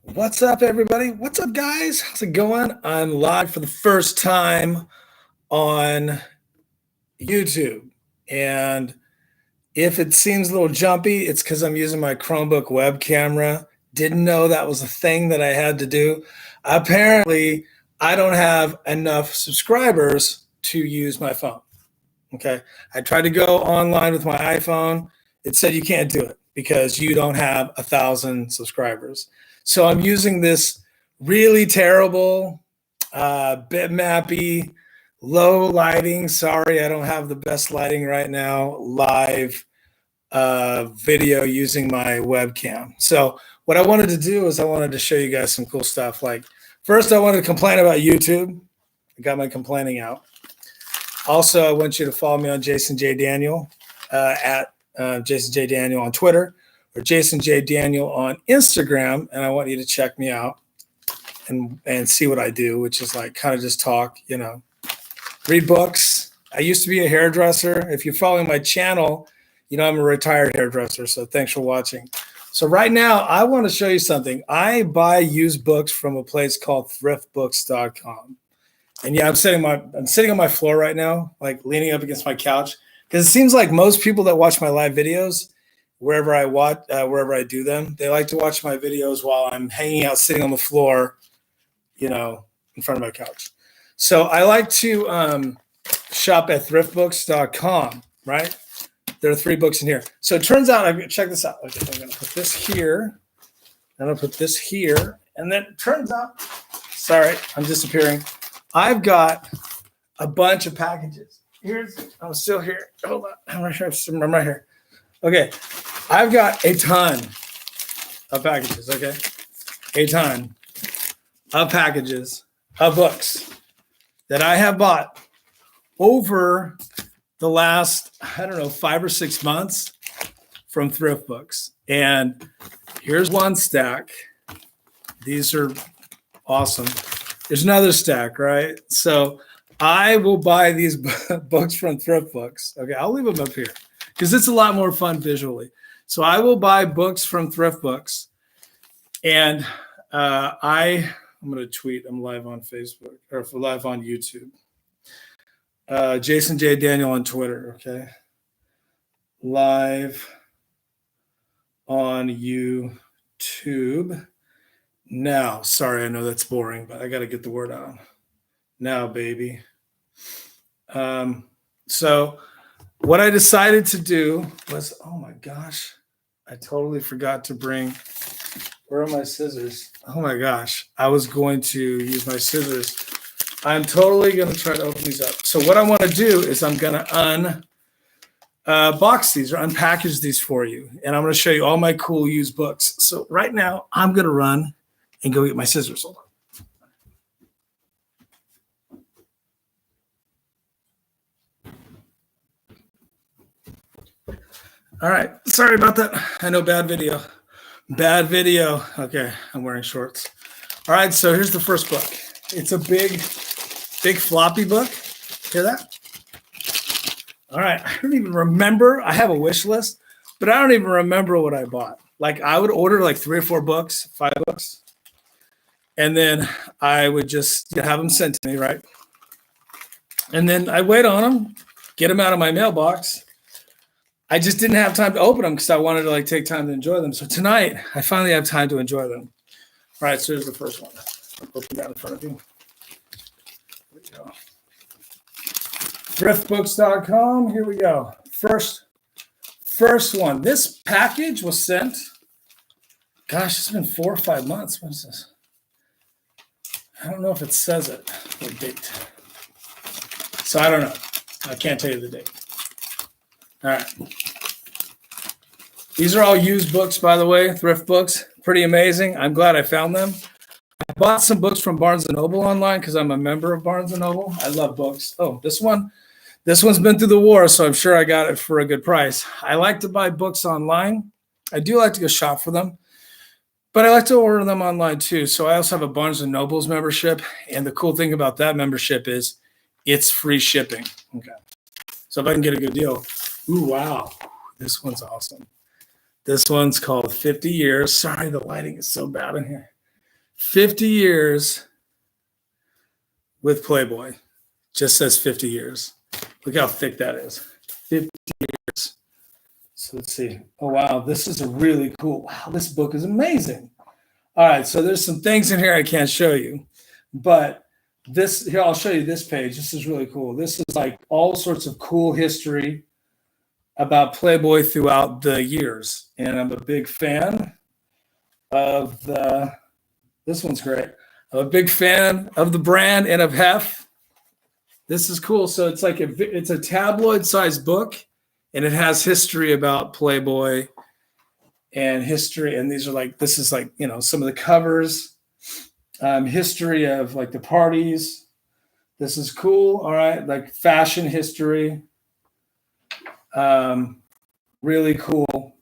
What's up, everybody? What's up, guys? How's it going? I'm live for the first time on YouTube. And if it seems a little jumpy, it's because I'm using my Chromebook web camera. Didn't know that was a thing that I had to do. Apparently, I don't have enough subscribers to use my phone. Okay. I tried to go online with my iPhone. It said you can't do it because you don't have 1,000 subscribers. So I'm using this really terrible, bitmappy, low lighting. Sorry, I don't have the best lighting right now. Live video using my webcam. So what I wanted to do is I wanted to show you guys some cool stuff. Like first, I wanted to complain about YouTube. I got my complaining out. Also, I want you to follow me on Jason J. Daniel at Jason J. Daniel on Twitter or Jason J. Daniel on Instagram. And I want you to check me out and see what I do, which is like kind of just talk, read books. I used to be a hairdresser. If you're following my channel, I'm a retired hairdresser. So thanks for watching. So right now, I want to show you something. I buy used books from a place called thriftbooks.com. And yeah, I'm sitting on my floor right now, like leaning up against my couch, because it seems like most people that watch my live videos, wherever I do them, they like to watch my videos while I'm hanging out, sitting on the floor, in front of my couch. So I like to shop at thriftbooks.com, right? There are 3 books in here. So it turns out, check this out. Okay, I'm going to put this here. I'm going to put this here. And then it turns out, sorry, I'm disappearing. I've got a bunch of packages. I'm still here. Hold on. I'm right here. Okay. I've got a ton of packages. Okay. A ton of packages of books that I have bought over the last, 5 or 6 months from Thrift Books. And here's one stack. These are awesome. There's another stack, right? So I will buy these books from Thrift Books. Okay, I'll leave them up here because it's a lot more fun visually. So I will buy books from Thrift Books, and I'm going to tweet. I'm live on Facebook or live on YouTube. Jason J. Daniel on Twitter. Okay, live on YouTube. Now, sorry, I know that's boring, but I got to get the word out. Now, baby. So what I decided to do was, oh my gosh, I totally forgot to bring, where are my scissors? Oh my gosh, I was going to use my scissors. I'm totally going to try to open these up. So what I want to do is I'm going to unbox these or unpackage these for you. And I'm going to show you all my cool used books. So right now I'm going to run and go get my scissors. Hold on. All right. Sorry about that. I know, bad video. Bad video. Okay. I'm wearing shorts. All right. So here's the first book. It's a big floppy book. Hear that? All right. I don't even remember. I have a wish list, but I don't even remember what I bought. Like I would order like 3 or 4 books, 5 books. And then I would just have them sent to me, right? And then I wait on them, get them out of my mailbox. I just didn't have time to open them because I wanted to take time to enjoy them. So tonight, I finally have time to enjoy them. All right, so here's the first one. I'll open that in front of you. Here we go. Thriftbooks.com. Here we go. First one. This package was sent. Gosh, it's been 4 or 5 months. What is this? I don't know if it says it, the date. So I don't know. I can't tell you the date. All right. These are all used books, by the way, Thrift Books. Pretty amazing. I'm glad I found them. I bought some books from Barnes & Noble online because I'm a member of Barnes & Noble. I love books. Oh, this one's been through the war, so I'm sure I got it for a good price. I like to buy books online. I do like to go shop for them. But I like to order them online too. So I also have a Barnes & Noble's membership. And the cool thing about that membership is it's free shipping. Okay. So if I can get a good deal. Ooh, wow. This one's awesome. This one's called 50 Years. Sorry, the lighting is so bad in here. 50 years with Playboy. Just says 50 years. Look how thick that is. 50 years. So let's see. Oh, wow. This is a really cool. Wow, this book is amazing. All right. So there's some things in here I can't show you. But this, here, I'll show you this page. This is really cool. This is like all sorts of cool history about Playboy throughout the years. And I'm a big fan of the, this one's great. I'm a big fan of the brand and of Hef. This is cool. So it's like it's a tabloid sized book, and it has history about Playboy and history. And these are like, this is like, you know, some of the covers, history of like the parties. This is cool. All right. Like fashion history. Really cool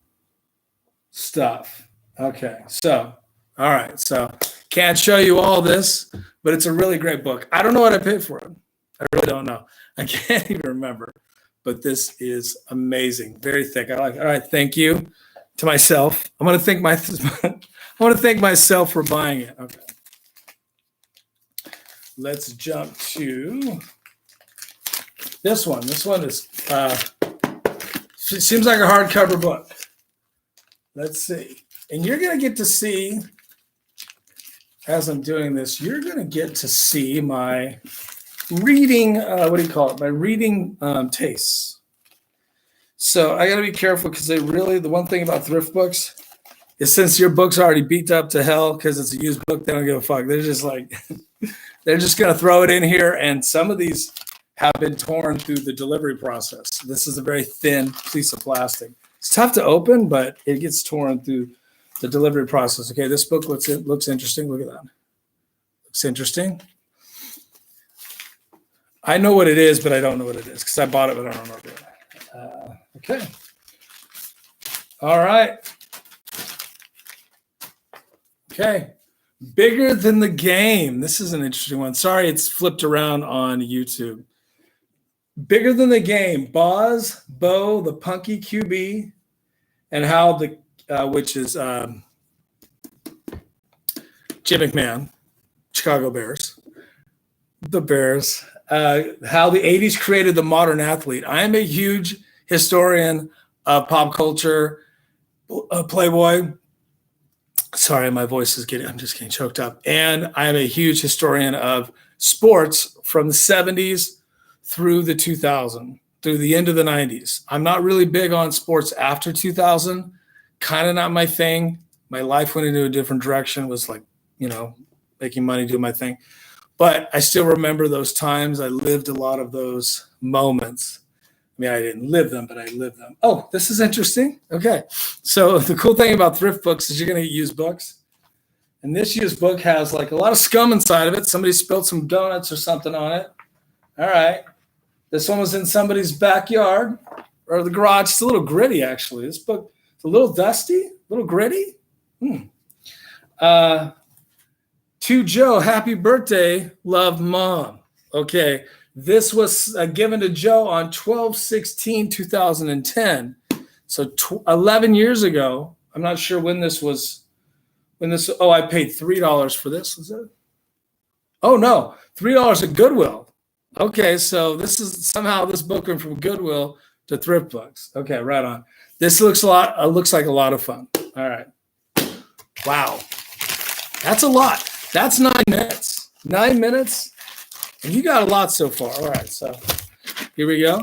stuff. Okay. So, all right. So can't show you all this, but it's a really great book. I don't know what I paid for it. I really don't know. I can't even remember, but this is amazing. Very thick. I like it. All right. Thank you to myself. I want to thank myself for buying it. Okay. Let's jump to this one. This one is, seems like a hardcover book. Let's see. And you're going to get to see, as I'm doing this, you're going to get to see my reading, what do you call it? My reading tastes. So I got to be careful because they really, the one thing about thrift books is since your book's already beat up to hell because it's a used book, they don't give a fuck. They're just like, they're just going to throw it in here. And some of these have been torn through the delivery process. This is a very thin piece of plastic. It's tough to open, but it gets torn through the delivery process. Okay, this book looks interesting. Look at that. Looks interesting. I know what it is, but I don't know what it is because I bought it, but I don't remember it. Okay. All right. Okay. Bigger Than the Game. This is an interesting one. Sorry, it's flipped around on YouTube. Bigger Than the Game. Boz, Bo, the Punky QB, and how the, which is Jim McMahon, Chicago Bears. The Bears. How the 80s created the modern athlete. I am a huge historian of pop culture, Playboy. Sorry, my voice is I'm just getting choked up. And I am a huge historian of sports from the 70s through the 2000s, through the end of the 90s. I'm not really big on sports after 2000, kind of not my thing. My life went into a different direction, was like, you know, making money, doing my thing. But I still remember those times. I lived a lot of those moments. I mean, I didn't live them, but I lived them. Oh, this is interesting. Okay. So the cool thing about thrift books is you're going to get used books. And this used book has like a lot of scum inside of it. Somebody spilled some donuts or something on it. All right. This one was in somebody's backyard or the garage. It's a little gritty, actually. This book is a little dusty, a little gritty. To Joe, happy birthday, love, Mom. Okay, this was given to Joe on 12/16/2010. So 11 years ago. I'm not sure when this was. Oh, I paid $3 for this. Is it? Oh no, $3 at Goodwill. Okay, so this is somehow this book went from Goodwill to thrift books. Okay, right on. This looks like a lot of fun. All right. Wow, that's a lot. That's 9 minutes. 9 minutes, and you got a lot so far. All right, so here we go.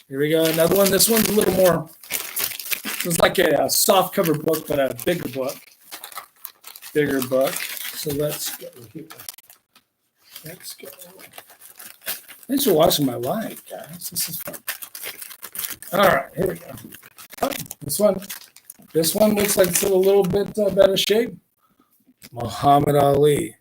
Here we go. Another one. This one's a little more. It's like a soft cover book, but a bigger book. Bigger book. So let's go here. Let's go. Thanks for watching my live, guys. This is fun. All right, here we go. Oh, this one looks like it's in a little bit better shape. Muhammad Ali.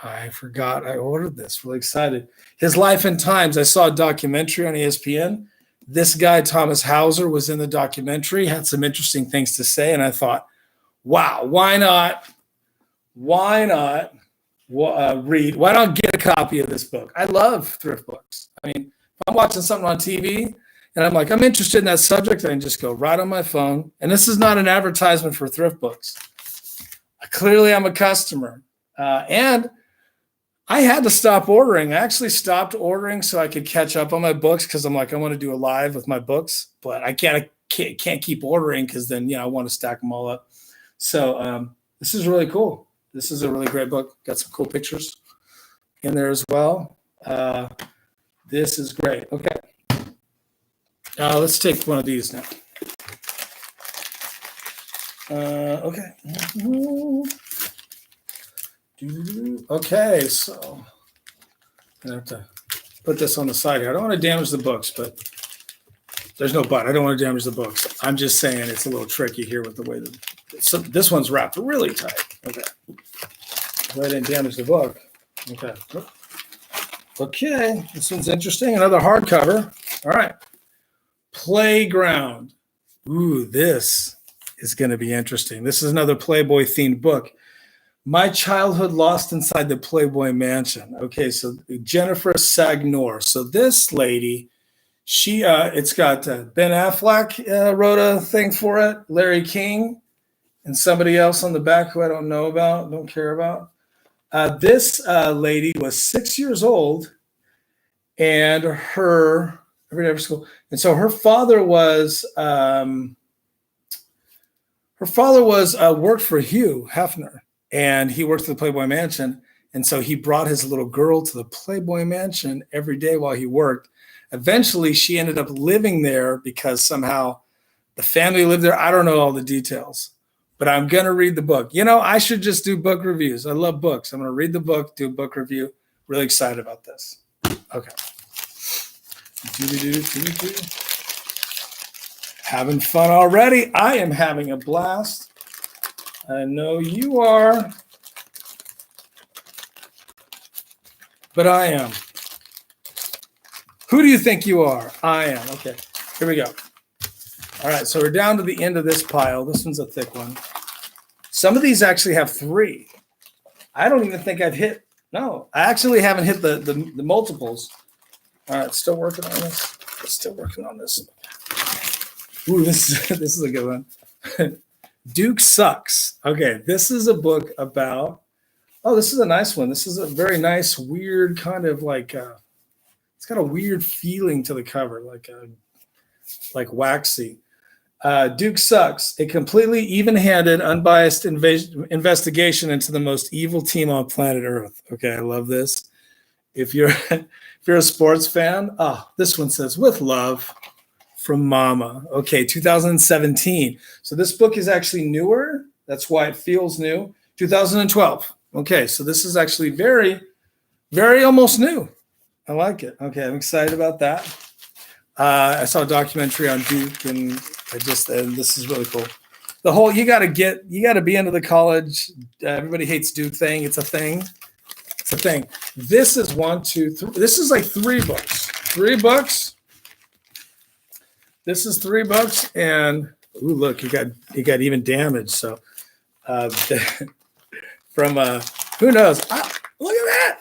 I forgot I ordered this. Really excited. His Life and Times. I saw a documentary on ESPN. This guy, Thomas Hauser, was in the documentary, had some interesting things to say. And I thought, wow, why not read? Why not get a copy of this book? I love thrift books. I mean, if I'm watching something on TV and I'm like, I'm interested in that subject, I can just go right on my phone. And this is not an advertisement for thrift books. Clearly, I'm a customer. And I had to stop ordering. I actually stopped ordering so I could catch up on my books because I'm like, I want to do a live with my books, but I can't keep ordering because then, I want to stack them all up. So this is really cool. This is a really great book. Got some cool pictures in there as well. This is great. Okay. Let's take one of these now. Okay. Okay, so I'm gonna have to put this on the side here. I don't want to damage the books, but there's no but. I don't want to damage the books. I'm just saying it's a little tricky here with the way that this one's wrapped really tight. Okay. So I didn't damage the book. Okay. Okay, this one's interesting. Another hardcover. All right. Playground. Ooh, this is going to be interesting. This is another Playboy themed book. My Childhood Lost Inside the Playboy Mansion. Okay, so Jennifer Sagnor. So this lady, it's got Ben Affleck wrote a thing for it, Larry King, and somebody else on the back who I don't know about, don't care about. This lady was 6 years old, and every day after school, and so her father was worked for Hugh Hefner. And he worked at the Playboy Mansion. And so he brought his little girl to the Playboy Mansion every day while he worked. Eventually, she ended up living there because somehow the family lived there. I don't know all the details, but I'm going to read the book. I should just do book reviews. I love books. I'm going to read the book, do a book review. Really excited about this. Okay. Having fun already. I am having a blast. I know you are, but I am. Who do you think you are? I am. Okay, here we go. All right, so we're down to the end of this pile. This one's a thick one. Some of these actually have 3. I don't even think I've hit. No, I actually haven't hit the multiples. All right, still working on this. Still working on this. Ooh, this is a good one. Duke Sucks. Okay, this is a book about, this is a nice one. This is a very nice, weird kind of like, it's got a weird feeling to the cover, like waxy. Duke Sucks, a completely even-handed, unbiased investigation into the most evil team on planet Earth. Okay, I love this. If you're a sports fan, this one says, with love. From Mama. Okay, 2017. So this book is actually newer. That's why it feels new. 2012. Okay, so this is actually very, very almost new. I like it. Okay, I'm excited about that. I saw a documentary on Duke, and this is really cool. The whole you got to be into the college. Everybody hates Duke thing. It's a thing. It's a thing. This is 1, 2, 3. This is like 3 books. 3 books. This is 3 books, and ooh, look, you got even damage. So, from who knows? Look at that!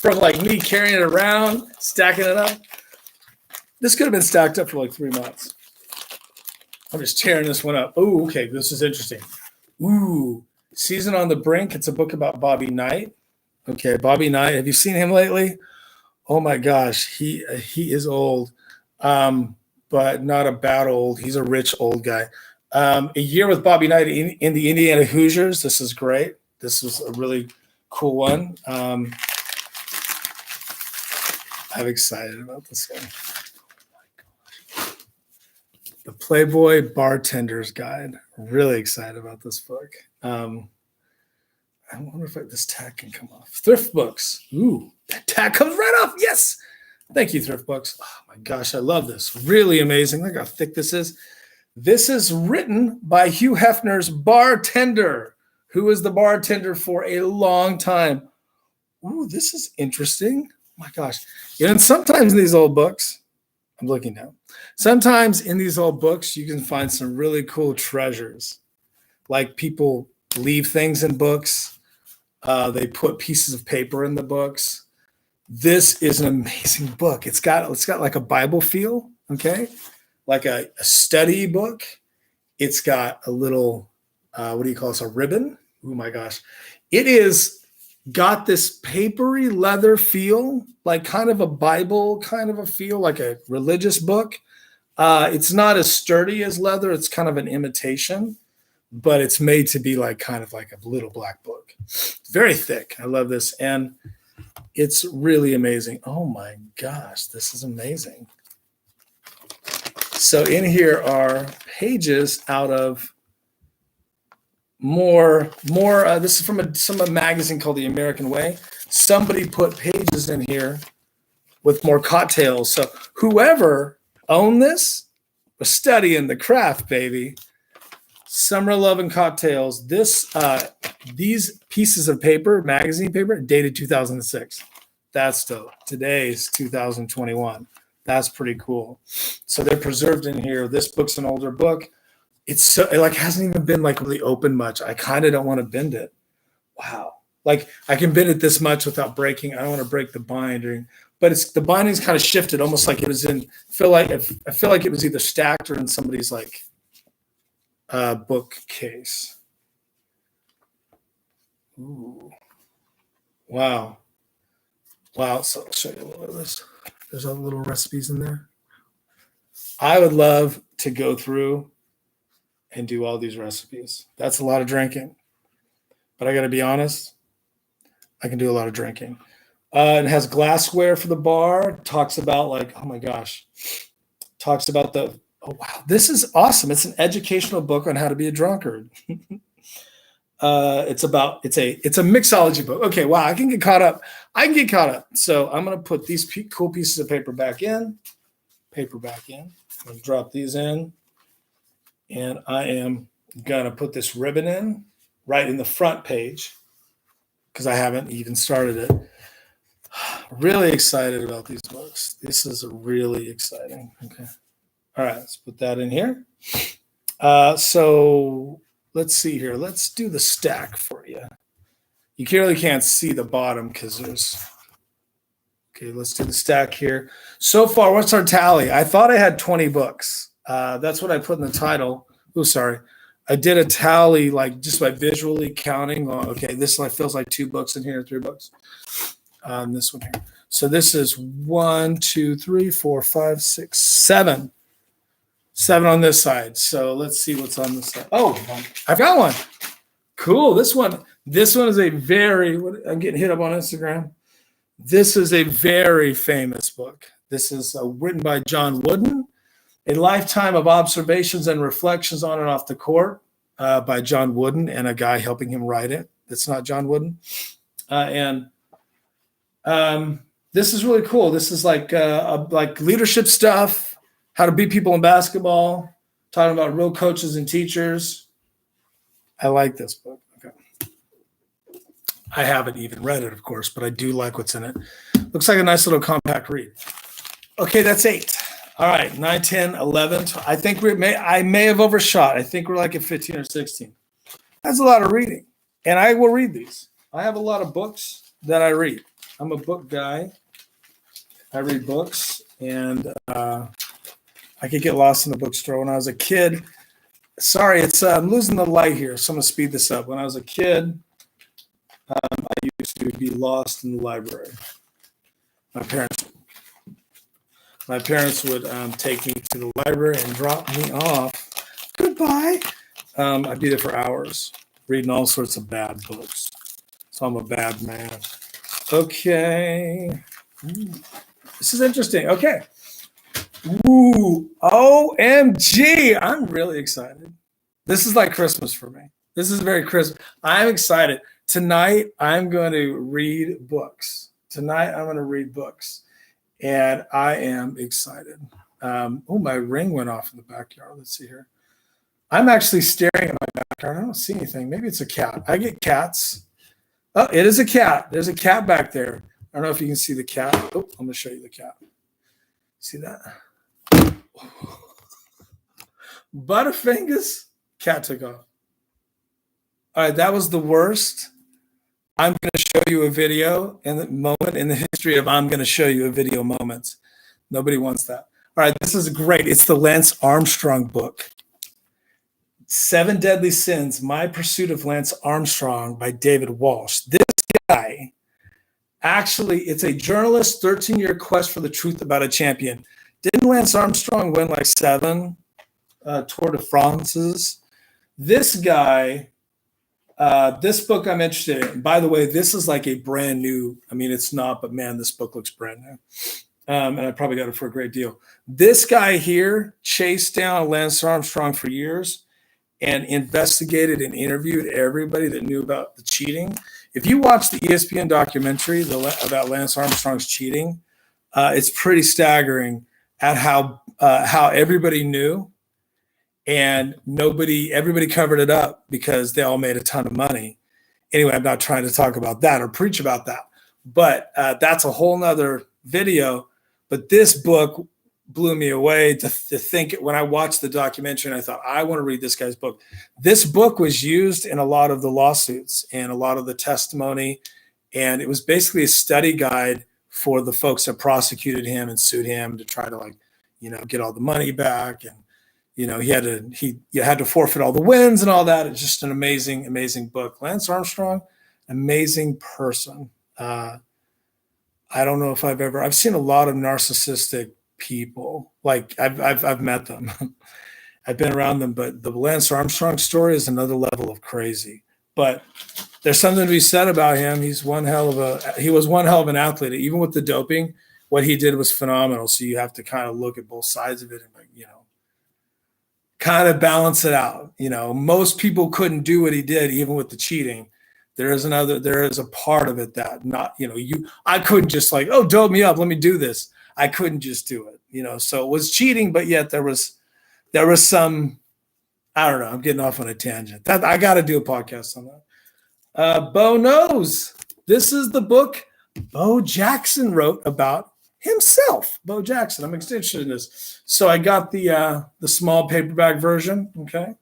From like me carrying it around, stacking it up. This could have been stacked up for like 3 months. I'm just tearing this one up. Oh, okay, this is interesting. Ooh, Season on the Brink. It's a book about Bobby Knight. Okay, Bobby Knight. Have you seen him lately? Oh my gosh, he is old. But not a bad old. He's a rich old guy. A Year with Bobby Knight in the Indiana Hoosiers. This is great. This was a really cool one. I'm excited about this one. Oh my gosh. The Playboy Bartender's Guide. Really excited about this book. I wonder if this tag can come off. Thrift Books. Ooh, that tag comes right off. Yes. Thank you, Thrift Books. Oh my gosh, I love this. Really amazing. Look how thick this is. This is written by Hugh Hefner's bartender, who was the bartender for a long time. Ooh, this is interesting. Oh my gosh. And sometimes in these old books, I'm looking now. Sometimes in these old books, you can find some really cool treasures. Like people leave things in books. They put pieces of paper in the books. This is an amazing book. It's got like a Bible feel, okay? Like a study book. It's got a little, what do you call this? A ribbon. Oh my gosh. It is got this papery leather feel, like kind of a Bible kind of a feel, like a religious book. It's not as sturdy as leather. It's kind of an imitation, but it's made to be like kind of like a little black book. It's very thick. I love this. And it's really amazing. Oh my gosh, this is amazing. So in here are pages out of more. This is from a magazine called The American Way. Somebody put pages in here with more cocktails. So whoever owned this was studying the craft, baby. Summer Love and Cocktails. These pieces of paper, magazine paper, dated 2006. That's dope. Today's 2021. That's pretty cool. So they're preserved in here. This book's an older book. It hasn't even been like really open much. I kind of don't want to bend it. Wow. Like I can bend it this much without breaking. I don't want to break the binding, but the binding's kind of shifted, almost like it was in. I feel like it was either stacked or in somebody's like bookcase. Ooh. Wow. So I'll show you a little of this. There's all the little recipes in there. I would love to go through and do all these recipes. That's a lot of drinking. But I got to be honest, I can do a lot of drinking. It has glassware for the bar. It talks about oh my gosh. Talks about oh wow, this is awesome. It's an educational book on how to be a drunkard. It's a mixology book. Okay, wow, I can get caught up. So I'm going to put these cool pieces of paper back in. I'm going to drop these in. And I am going to put this ribbon in right in the front page because I haven't even started it. Really excited about these books. This is really exciting. Okay. All right, let's put that in here. So let's see here. Let's do the stack for you. You really can't see the bottom because there's. Okay, let's do the stack here. So far, what's our tally? I thought I had 20 books. That's what I put in the title. Oh, sorry. I did a tally just by visually counting. Okay, this feels like 2 books in here, 3 books. This one here. So this is 1, 2, 3, 4, 5, 6, 7. 7 on this side. So let's see what's on this side. Oh, I've got one. Cool. This one is I'm getting hit up on Instagram. This is a very famous book. This is written by John Wooden, A Lifetime of Observations and Reflections on and Off the Court by John Wooden and a guy helping him write it. That's not John Wooden. This is really cool. This is like leadership stuff, how to beat people in basketball, talking about real coaches and teachers. I like this book. Okay. I haven't even read it, of course, but I do like what's in it. Looks like a nice little compact read. Okay, that's 8. All right, 9, 10, 11. I think I may have overshot. I think we're like at 15 or 16. That's a lot of reading. And I will read these. I have a lot of books that I read. I'm a book guy. I read books, and I could get lost in the bookstore. When I was a kid, sorry, I'm losing the light here, so I'm going to speed this up. When I was a kid, I used to be lost in the library. My parents would take me to the library and drop me off. Goodbye. I'd be there for hours, reading all sorts of bad books. So I'm a bad man. Okay. This is interesting. Okay. Ooh, OMG. I'm really excited. This is like Christmas for me. This is very Christmas. I'm excited. Tonight, I'm going to read books. And I am excited. My ring went off in the backyard. Let's see here. I'm actually staring at my backyard. I don't see anything. Maybe it's a cat. I get cats. Oh, it is a cat. There's a cat back there. I don't know if you can see the cat. Oh, I'm going to show you the cat. See that? Butterfingers. Cat took off. All right, that was the worst. I'm going to show you a video in the moment in the history of I'm going to show you a video moments. Nobody wants that. All right, this is great. It's the Lance Armstrong book. Seven Deadly Sins, My Pursuit of Lance Armstrong by David Walsh. This guy, actually, it's a journalist 13-year quest for the truth about a champion. Didn't Lance Armstrong win like 7 Tour de France's? This guy, this book I'm interested in. By the way, this is like a brand new, I mean, it's not, but man, this book looks brand new. And I probably got it for a great deal. This guy here chased down Lance Armstrong for years and investigated and interviewed everybody that knew about the cheating. If you watch the ESPN documentary about Lance Armstrong's cheating, it's pretty staggering at how everybody knew, and everybody covered it up because they all made a ton of money. Anyway, I'm not trying to talk about that or preach about that, but that's a whole nother video. But this book blew me away to think when I watched the documentary, and I thought, I want to read this guy's book. This book was used in a lot of the lawsuits and a lot of the testimony. And it was basically a study guide for the folks that prosecuted him and sued him to try to get all the money back. And, you had to forfeit all the wins and all that. It's just an amazing, amazing book. Lance Armstrong, amazing person. I don't know if I've seen a lot of narcissistic people. Like I've met them. I've been around them, but the Lance Armstrong story is another level of crazy. But there's something to be said about him. He was one hell of an athlete. Even with the doping, what he did was phenomenal. So you have to kind of look at both sides of it and kind of balance it out. Most people couldn't do what he did, even with the cheating. There is a part of it that I couldn't just dope me up, let me do this. I couldn't just do it, so it was cheating, but yet there was some, I don't know, I'm getting off on a tangent. That I got to do a podcast on that. Bo Knows. This is the book Bo Jackson wrote about himself. Bo Jackson. I'm interested in this. So I got the small paperback version, okay?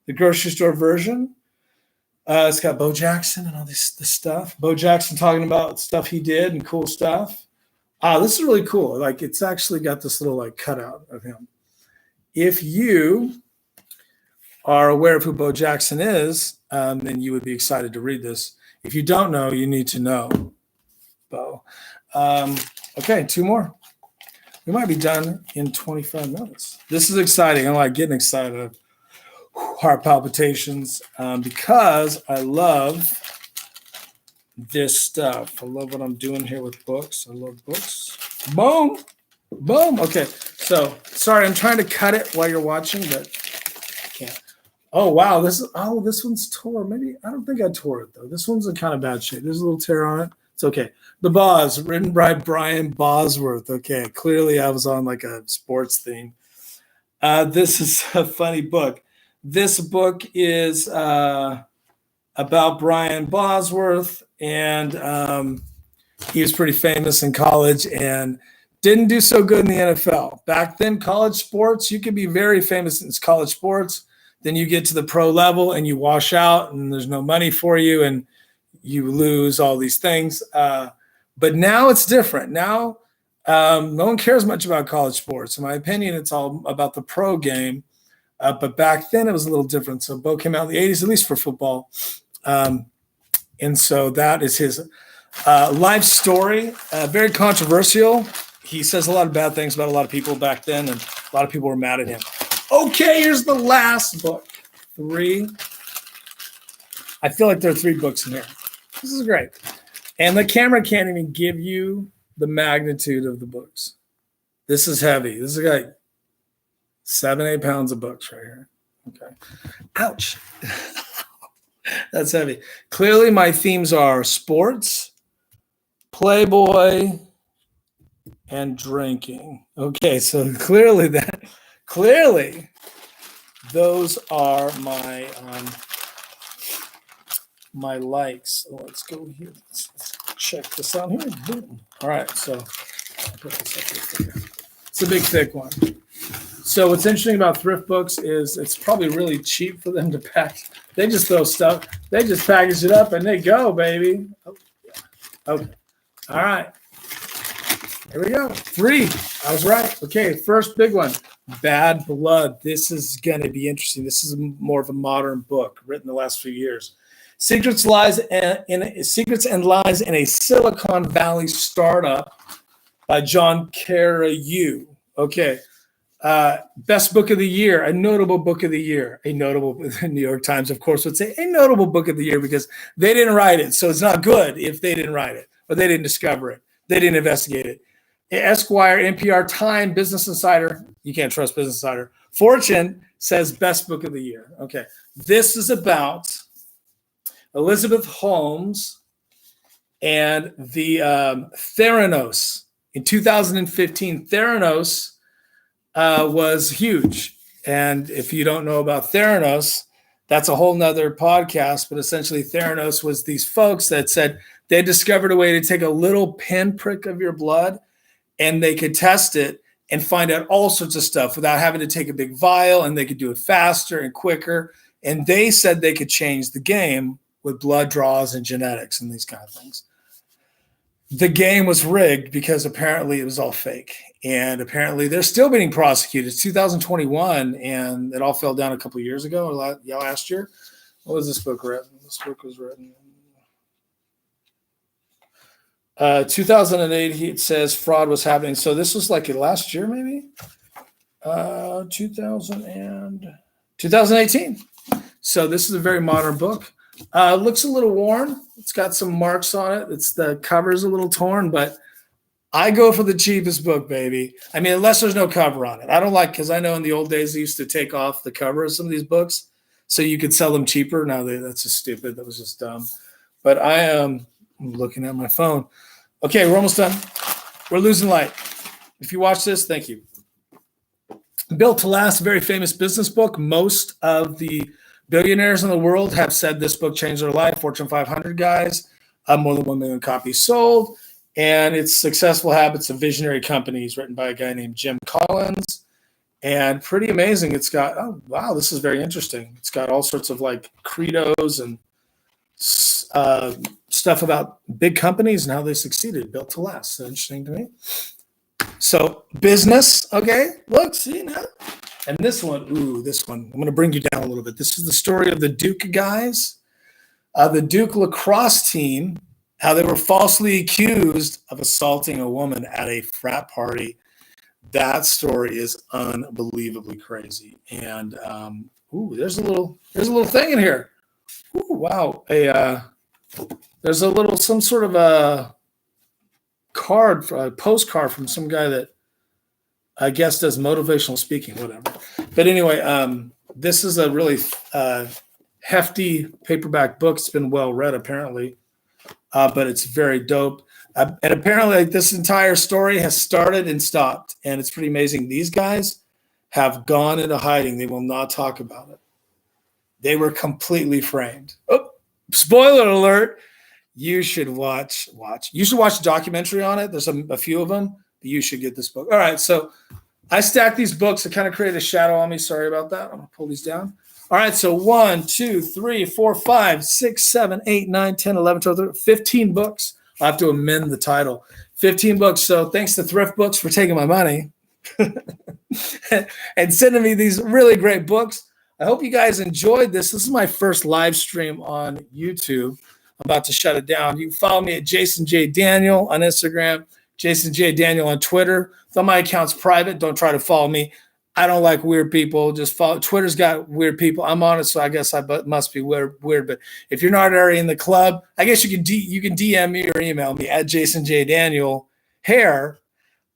The grocery store version. It's got Bo Jackson and all this stuff. Bo Jackson talking about stuff he did and cool stuff. This is really cool. Like, it's actually got this little cutout of him. If you are aware of who Bo Jackson is, then you would be excited to read this. If you don't know, you need to know Bo. Okay, 2 more. We might be done in 25 minutes. This is exciting. I'm getting excited. Heart palpitations, because I love this stuff. I love what I'm doing here with books. I love books. Boom. Boom. Okay. So sorry, I'm trying to cut it while you're watching, but I can't. Oh, wow. This one's tore. Maybe, I don't think I tore it though. This one's in kind of bad shape. There's a little tear on it. It's okay. The Boz, written by Brian Bosworth. Okay. Clearly I was on a sports theme. This is a funny book. This book is about Brian Bosworth, and he was pretty famous in college and didn't do so good in the NFL. Back then, college sports, you could be very famous in college sports. Then you get to the pro level and you wash out and there's no money for you and you lose all these things. But now it's different. Now, no one cares much about college sports. In my opinion, it's all about the pro game. But back then it was a little different. So Bo came out in the 80s, at least for football. And so that is his life story. Very controversial. He says a lot of bad things about a lot of people back then, and a lot of people were mad at him. Okay, here's the last book. 3. I feel like there are 3 books in here. This is great. And the camera can't even give you the magnitude of the books. This is heavy. This is 7-8 pounds of books right here. Okay. Ouch. That's heavy. Clearly my themes are sports, Playboy, and drinking. Okay, so clearly those are my my likes. So let's go here. Let's check this out here. Boom. All right, so I'll put this up here. It's a big thick one. So what's interesting about thrift books is it's probably really cheap for them to pack. They just throw stuff. They just package it up and they go, baby. Oh, yeah. Okay. All right. Here we go. 3. I was right. Okay, first big one. Bad Blood. This is going to be interesting. This is more of a modern book written the last few years. Secrets and Lies in a Silicon Valley Startup by John Carreyrou. Okay. Best book of the year, a notable book of the year, a notable, the New York Times, of course, would say a notable book of the year because they didn't write it. So it's not good if they didn't write it or they didn't discover it. They didn't investigate it. Esquire, NPR, Time, Business Insider. You can't trust Business Insider. Fortune says best book of the year. Okay. This is about Elizabeth Holmes and the Theranos. In 2015, Theranos was huge. And if you don't know about Theranos, that's a whole nother podcast. But essentially, Theranos was these folks that said they discovered a way to take a little pinprick of your blood and they could test it and find out all sorts of stuff without having to take a big vial, and they could do it faster and quicker. And they said they could change the game with blood draws and genetics and these kind of things. The game was rigged because apparently it was all fake. And apparently they're still being prosecuted. It's 2021, and it all fell down a couple of years ago or last year. What was this book written? This book was written 2008. It says fraud was happening. So this was like last year, maybe 2018. So this is a very modern book. Looks a little worn. It's got some marks on it. The cover's a little torn, but I go for the cheapest book, baby. I mean, unless there's no cover on it. I don't like, because I know in the old days they used to take off the cover of some of these books so you could sell them cheaper. Now that's just stupid. That was just dumb. But I'm looking at my phone. Okay, we're almost done. We're losing light. If you watch this, thank you. Built to Last, a very famous business book. Most of the billionaires in the world have said this book changed their life. Fortune 500 guys, more than 1 million copies sold. And it's Successful Habits of Visionary Companies, written by a guy named Jim Collins. And pretty amazing. It's got, oh, wow, this is very interesting. It's got all sorts of like credos and stuff about big companies and how they succeeded. Built to Last. So interesting to me. So business, okay, look, see now. And this one, I'm going to bring you down a little bit. This is the story of the Duke guys, the Duke lacrosse team, how they were falsely accused of assaulting a woman at a frat party. That story is unbelievably crazy. And there's a little thing in here. Ooh, wow, there's some sort of a postcard from some guy that I guess does motivational speaking, whatever. But anyway, this is a really hefty paperback book. It's been well read, apparently, but it's very dope. And apparently, this entire story has started and stopped, and it's pretty amazing. These guys have gone into hiding. They will not talk about it. They were completely framed. Oh, spoiler alert. You should watch. You should watch a documentary on it. There's a few of them. You should get this book. All right, so I stacked these books. It kind of created a shadow on me. Sorry about that. I'm going to pull these down. All right, so 1, 2, 3, 4, 5, 6, 7, 8, 9, 10, 11, 12, 13, 15 books. I'll have to amend the title. 15 books. So thanks to Thrift Books for taking my money and sending me these really great books. I hope you guys enjoyed this. This is my first live stream on YouTube. I'm about to shut it down. You can follow me at Jason J. Daniel on Instagram. Jason J. Daniel on Twitter. Though my account's private, don't try to follow me. I don't like weird people. Just follow. Twitter's got weird people. I'm on it, so I guess I must be weird. But if you're not already in the club, I guess you can DM me or email me at Jason J. Daniel Hair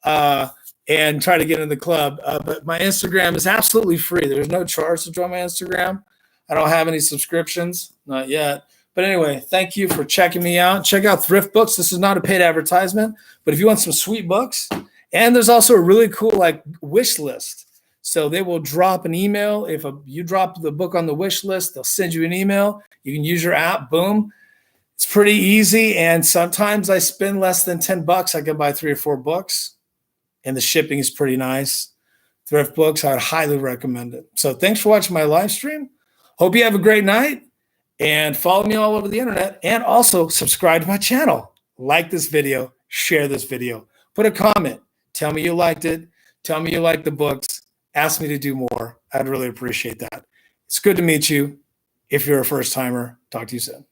and try to get in the club. But my Instagram is absolutely free. There's no charge to join my Instagram. I don't have any subscriptions, not yet. But anyway, thank you for checking me out. Check out Thrift Books. This is not a paid advertisement, but if you want some sweet books, and there's also a really cool wish list. So they will drop an email. If you drop the book on the wish list, they'll send you an email. You can use your app. Boom. It's pretty easy. And sometimes I spend less than $10. I can buy 3 or 4 books, and the shipping is pretty nice. Thrift Books, I'd highly recommend it. So thanks for watching my live stream. Hope you have a great night. And follow me all over the internet, and also subscribe to my channel. Like this video, share this video, put a comment, tell me you liked it, tell me you like the books, ask me to do more. I'd really appreciate that. It's good to meet you. If you're a first timer, talk to you soon.